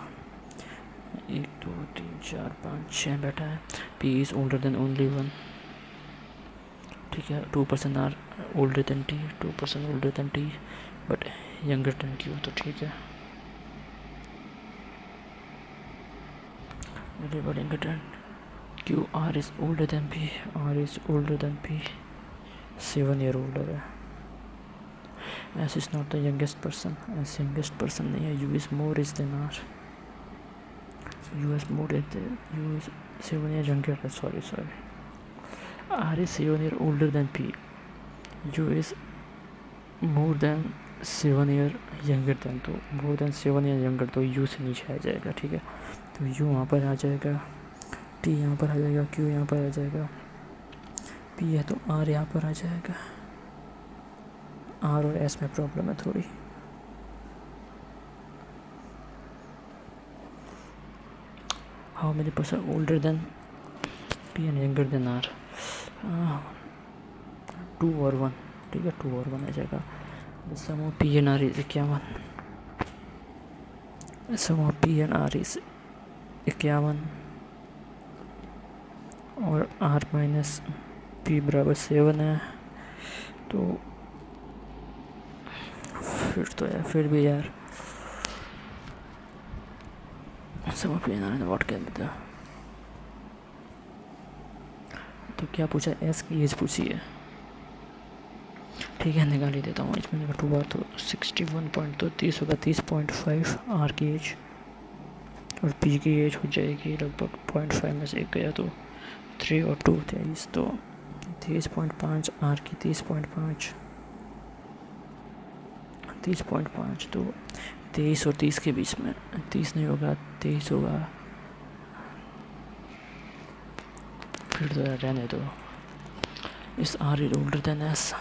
1 2 3 4 5 6 बैठा है। P is older than only 1, ठीक है। 2% are older than T, 2% older than T but younger than Q, तो ठीक है। Q R is older than P, R is older than P, 7 year older है। S is not the youngest person, S youngest person नहीं है। U is more is than R, U is more is, U is 7 year younger है, sorry. R is 7 year older than P, U is more than 7 year younger than, तो more than 7 year younger तो U से नीचे आ जाएगा, ठीक है। तो you वहाँ पर आ जाएगा, टी यहाँ पर आ जाएगा, क्यू यहाँ पर आ जाएगा, पी है तो आर यहाँ पर आ जाएगा। आर और एस में प्रॉब्लम है थोड़ी। How many person older than P and younger than R, 2 और 1, ठीक है। 2 और 1 आ जाएगा। Sum of P and R is 51, sum of P and R is 51 और आर माइनस पी बराबर 7 है, तो फिर भी यार sum of P and R what can be the, तो क्या पूछा, एस की एज पूछी है, ठीक है। निकाल ही देता हूँ, इसमें घट हुआ तो 61 पॉइंट, तो 30 होगा, 30.5 आर की एज और पी की एज हो जाएगी लगभग 0.5 में से एक गया तो 3 और 2 23, तो 30.5 आर की 30.5, तो 23 और 30 के बीच में 30 नहीं होगा, 23 होगा, फिर तो रहने दो। इस R is older than S,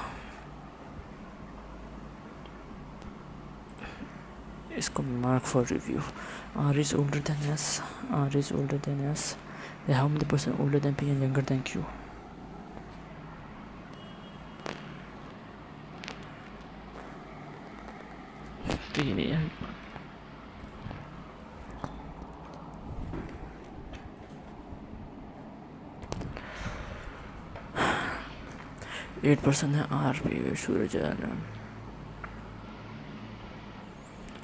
इसको mark for review. R is older than S, R is older than S, how many person older than P and younger than Q. नहीं है, 8% है आर पी सूरज आलम,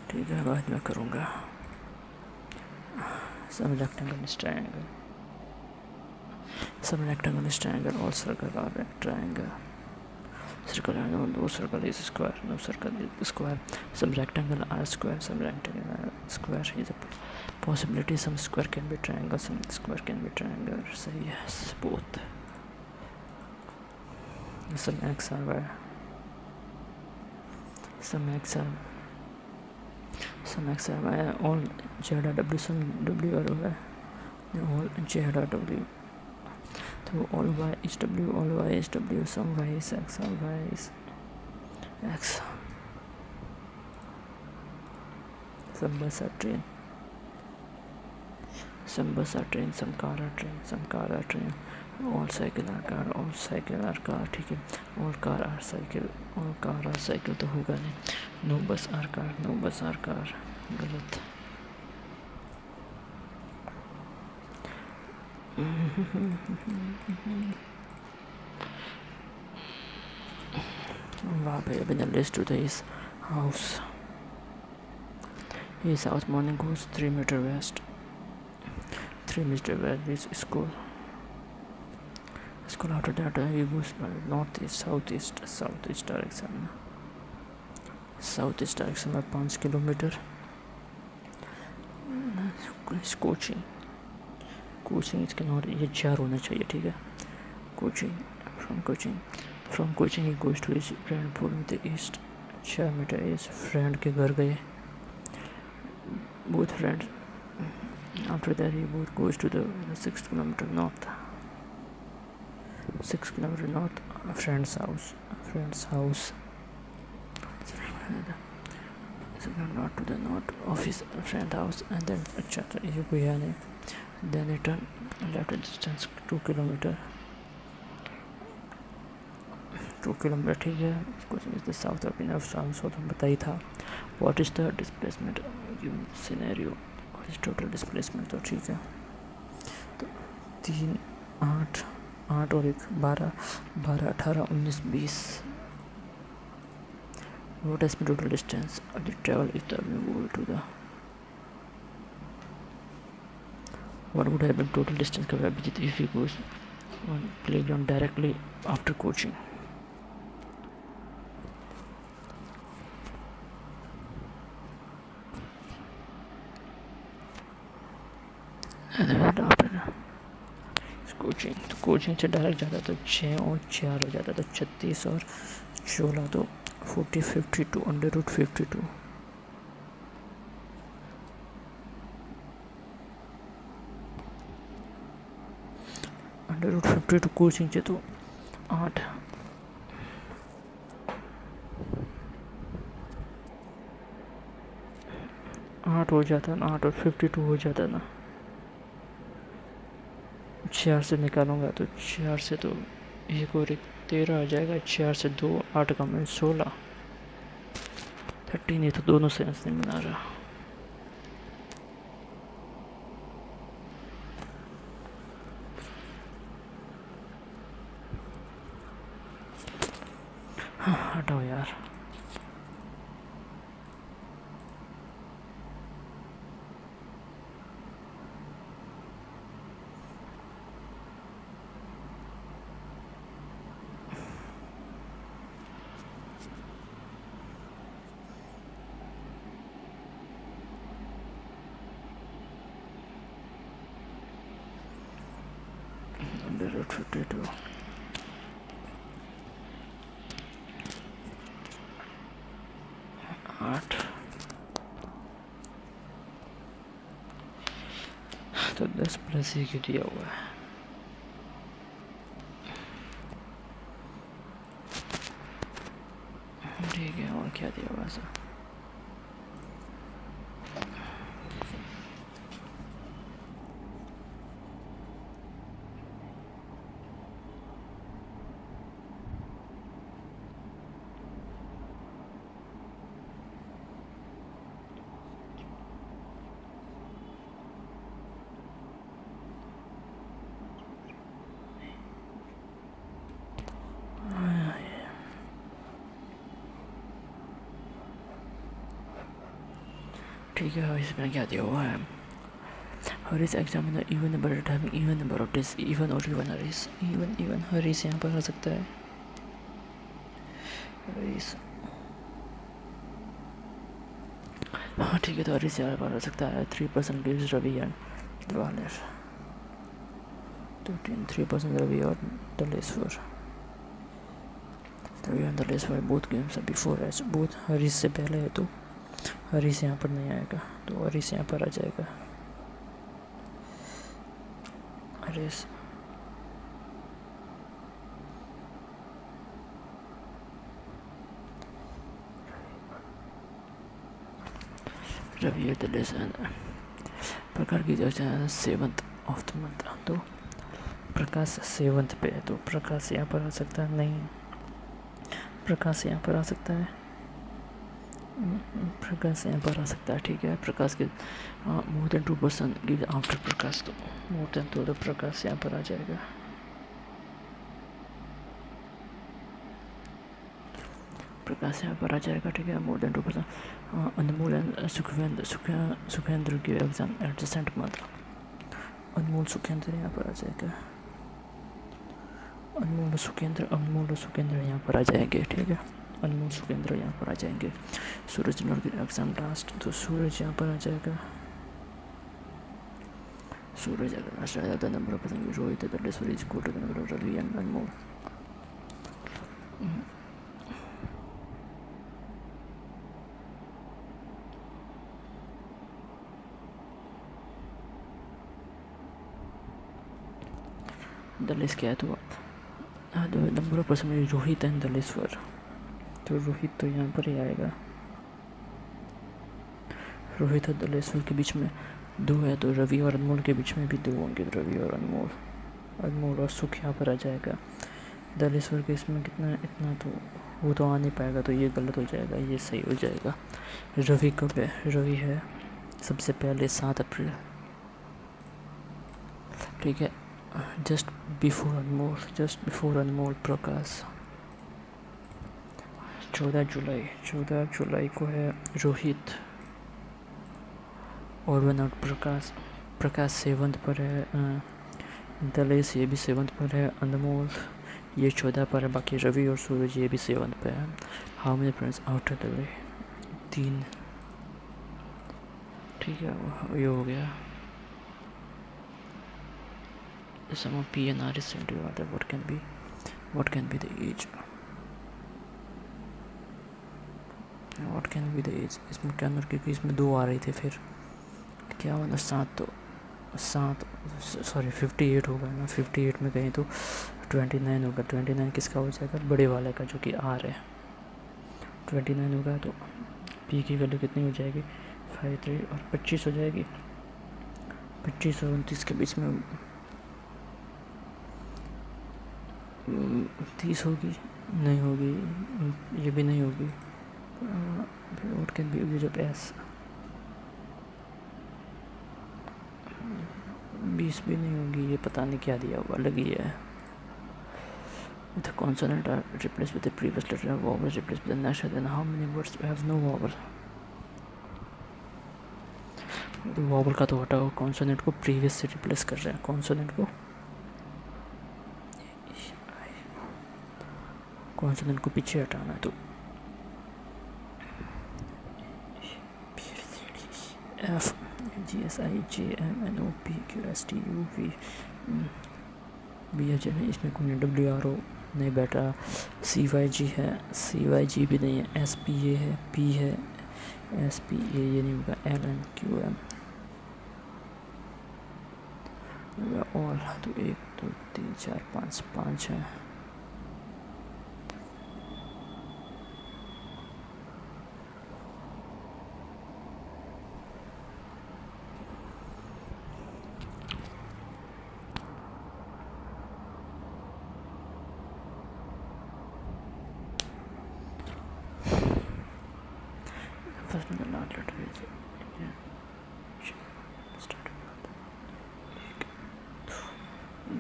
ठीक है। बाद में करूँगा। Some rectangle is triangle, some rectangle is triangle, all circle are triangle, circle and no circle is square, no circle is square, some rectangle are square, some rectangle are square is a possibility, some square can be triangle, some square can be triangle, so yes, both. Some x are y, some x are y, all z are w, some w are y, all z are w, so all y is w, all y is w, some y is x, all y is x. Some bus are train, some bus are train, some car are train, some car are train, all cycle are car, ठीक है। All car are cycle तो होगा नहीं। No बस are car, गलत। वहाँ पे अभी list to this house. His house morning goes 3 meter west. 3 meter west is school. School after that he goes northeast, southeast direction. Southeast direction में 5 kilometre. Coaching इसके नॉट ये 4 होना चाहिए, ठीक है। From coaching he goes to his friend pool with the east. 4 metre इस friend के घर गए, both friends. After that he both goes to the 6 kilometer north. 6 kilometer north, friend's house. Not to the north of his friend house, and then then return left distance 2 kilometer. 2 kilometer, ठीक है। Question is the south of enough south बताई था। What is the displacement given scenario, what is total displacement, तो ठीक है। तो 3 8 8 और 1 12 12 18 19 20। What is total distance of the travel if the go to the what would have been total distance का Abhijeet if he goes on playground directly after coaching. Coaching से direct जाता तो 6 और 4 हो जाता, तो 36 और 16 तो 52 under root 52। Under root 52 coaching से तो 8 हो जाता ना, 8 और 52 हो जाता ना। 4 से निकालूंगा तो 4 से तो 1 और 1 13 आ जाएगा। 4 से 2 8 का मैं 16 13, ये तो दोनों सेंस नहीं बना रहा। हाँ हटाओ यार। अंडर रूट 52 8 तो 10 प्लस 1 दिया हुआ है। ठीक है, और क्या दिया हुआ सर? ठीक है, इसमें क्या दिया हुआ है? Harish examiner even number of time, even number of days, even और इवन हरीश, इवन हरीश यहाँ पर आ सकता है। हरीश, हाँ ठीक है, तो हरीश यहाँ पर आ सकता है। 3% गिव्स रवि एंड वालेर, 3% रवि और Daleshwar. Ravi and Daleshwar both games before H, both Harish से पहले है, तो हरीश यहाँ पर नहीं आएगा, तो हरीश यहाँ पर आ जाएगा। हरीश रवि प्रकार की 7th ऑफ द मंथ, तो प्रकाश 7th पे है, तो प्रकाश यहाँ पर आ सकता है, नहीं प्रकाश यहाँ पर आ सकता है, प्रकाश यहाँ पर आ सकता है, ठीक है। प्रकाश के मोर देन 2% गिव आफ्टर प्रकाश, तो मोर देन तो प्रकाश यहाँ पर आ जाएगा। प्रकाश यहाँ पर आ जाएगा, ठीक है। More than 2%। Anmol and Sukhendra give exam at the same month, Anmol Sukhendra यहाँ पर आ जाएगा, अनमोल सुखेंद्र यहाँ पर आ जाएंगे, ठीक है। अनमोल सुखेंद्र यहाँ पर आ जाएंगे। सूरज नॉट गिव एग्जाम लास्ट, तो सूरज यहाँ पर आ जाएगा। सूरज अगर लास्ट आ जाता है number of person Rohit that is very equal to the number of Ravi and Anmol. दलेस क्या है, तो number of person Rohit and Daleshwar, तो रोहित तो यहाँ पर ही आएगा। रोहित और दलेश्वर के बीच में 2 है, तो रवि और अनमोल के बीच में भी 2 होंगे, तो रवि और अनमोल और सुख यहाँ पर आ जाएगा। दलेश्वर के इसमें कितना, इतना तो वो तो आ नहीं पाएगा, तो ये गलत हो जाएगा, ये सही हो जाएगा। रवि कब है, रवि है सबसे पहले 7 अप्रैल, ठीक है। जस्ट बिफोर अनमोल प्रकाश 14 जुलाई को है रोहित, और वन आउट प्रकाश 7th पर है, दलेश ये भी 7th पर है, अनमोल ये 14 पर है, बाकी रवि और सूरज ये भी 7th पे है। हाउ मेनी फ्रेंड्स आफ्टर दले, 3, ठीक है। ये हो गया। The sum of P and R is 70. What can be the age? What can be the age? इसमें क्या नंबर, क्योंकि इसमें 2 आ रही थे, फिर क्या होना 7 सॉरी 58 होगा ना, 58 में कहीं तो 29 होगा। 29 किसका हो जाएगा, बड़े वाले का, जो कि R है। 29 होगा तो P की वैल्यू कितनी हो जाएगी, 53 और 25 हो जाएगी। 25 और 29 के बीच में 30 होगी, नहीं होगी, ये भी नहीं होगी। व्हाट कैन बी जब S 20 भी नहीं होगी, ये पता नहीं क्या दिया हुआ, अलग ही है। The consonant are replaced with the previous letter and vowel replaced with the next, then how many words have no vowel? तो vowel का तो हटाओ, consonant को previous से replace कर रहे हैं, consonant को पीछे हटाना है, तो F G S I J M N O P Q S T U V B H है, इसमें कोई W R O नहीं बैठा। C Y G है, C Y G भी नहीं है। S P A है, P है, S P A ये नहीं होगा। L N Q M all, तो 1 2 3 4 5 है। First and the last letter is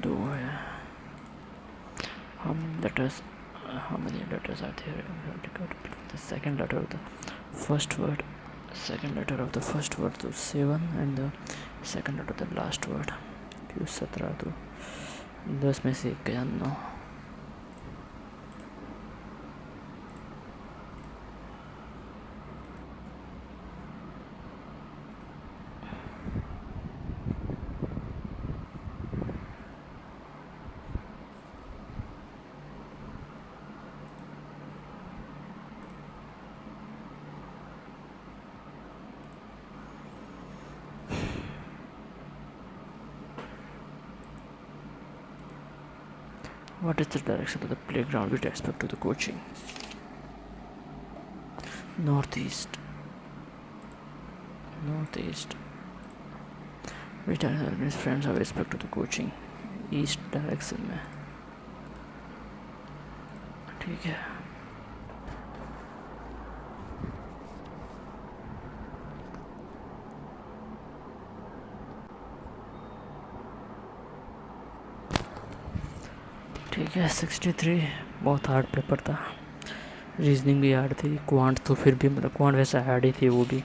दो है। How many letters are there? The second letter of the first word, second letter of the first word तो 7, and the second letter of the last word 17, तो 10 में से 1 गया 9। What is the direction of the playground with respect to the coaching? Northeast. Which direction his friends have respect to the coaching? East direction में, ठीक है। ठीक है 63 बहुत हार्ड पेपर था। रीजनिंग भी हार्ड थी, क्वांट तो फिर भी मतलब क्वांट वैसे हार्ड ही थी वो भी।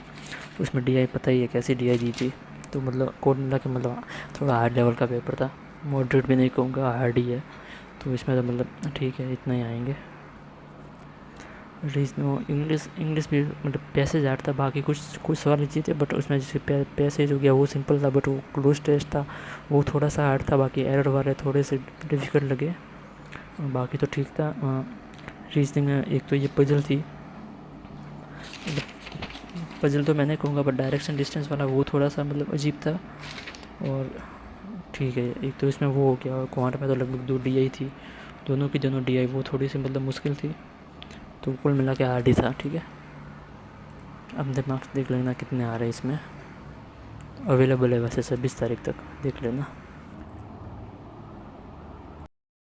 उसमें डीआई पता ही है कैसी डीआई दी थी, तो मतलब कोड मिला के मतलब थोड़ा हार्ड लेवल का पेपर था। मॉडरेट भी नहीं कहूँगा, हार्ड ही है। तो इसमें तो मतलब ठीक है, इतना ही आएंगे। रीजनिंग इंग्लिश भी मतलब पैसेज हार्ड था, बाकी कुछ सवाल अच्छी थे, बट उसमें जैसे पैसेज हो गया वो सिंपल था, बट वो क्लोज टेस्ट था वो थोड़ा सा हार्ड था। बाकी एरर वाले थोड़े से डिफ़िकल्ट लगे, बाकी तो ठीक था। रीजनिंग में एक तो ये पजल थी, पजल तो मैंने कहूँगा, बट डायरेक्शन डिस्टेंस वाला वो थोड़ा सा मतलब अजीब था। और ठीक है, एक तो इसमें वो हो गया, और क्वांट में तो लगभग 2 डीआई थी, दोनों की दोनों डीआई वो थोड़ी सी मतलब मुश्किल थी। तो कुल मिला के हार्ड ही था, ठीक है। अब मार्क्स देख लेना कितने आ रहे हैं इसमें। अवेलेबल है वैसे 26 तारीख तक, देख लेना।